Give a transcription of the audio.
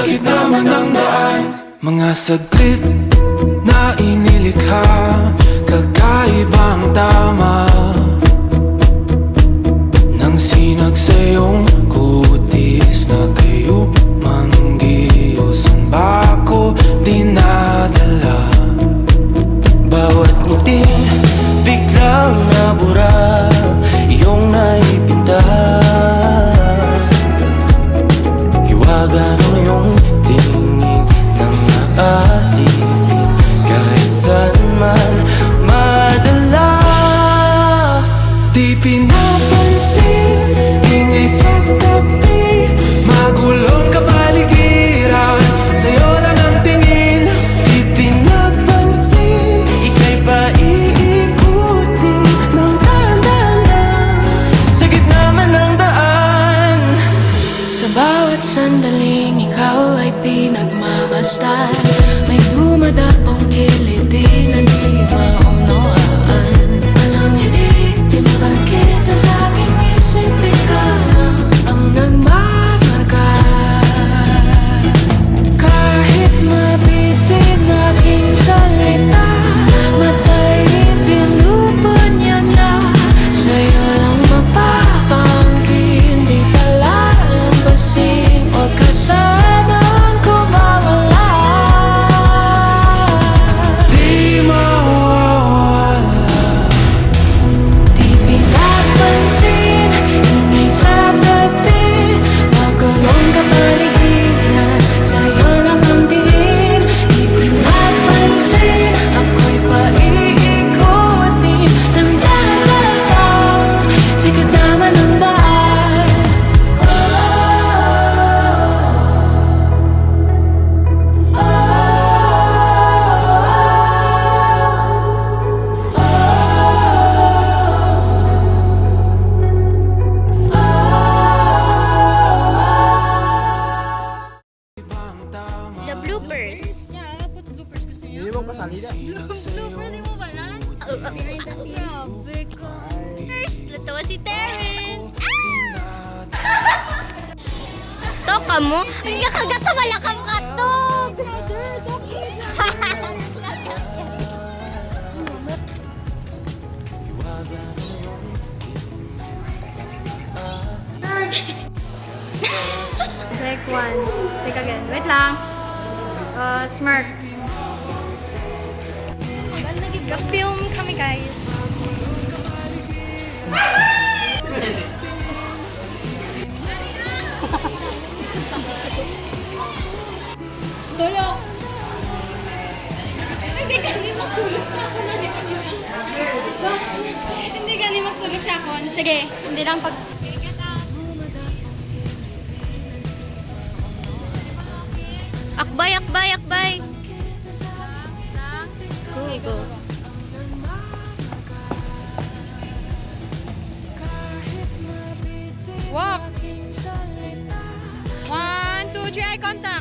gitna man ng daan. Mga saglit na inilikha, kakaibang tama nang sinag sa iyong kutis na kayo manggiyos. Ang bako dinadala, bawat nguting biglang nabura, iyong naipinta. Hiwaga ng iyong tingin nang naalipin, kahit saan man madala. di pinapansin, ingay sa tabi, magulong kapaligiran, sa'yo lang ang tingin. Di pinapansin, ika'y paiikutin ng dahan-dahan sa gitna man ng daan. Sa bawat sandaling ikaw ay pinagmamasdan, may dumadapong kiliti na di maunawaan. Walang ibiktima, bakit sa aking isip ikaw lang ang nagmamarka. Kahit mabitin aking salita, matay pinupon niya na, sa'yo lang magpapangkin, di pala lampasin, huwag ka sanang kumawala. Di mawawala, Di pinapansin, ingay sa tabi, magulong kapaligiran, sa'yo lang ang tingin. Di pinapansin, ako'y paiikutin ng dahan-dahan sa gitna man ng daan. The bloopers. Yeah, put bloopers gusto niyo? Hindi mo pasali na. Bloopers, di mo ba lang? Behind the scenes. Grabe ka. First, natawa si Terrence. Toka mo? Ang kakagato, wala kang katog. Take one. Take again. Wait lang. Smirk. Nag-film kami, guys. Tulog! Hindi gani magtulog sa ako na Hindi gani magtulog sa ako. Sige, hindi lang pag... Akbay, akbay, akbay. Okay, go. Walk! 1, 2, 3, eye contact!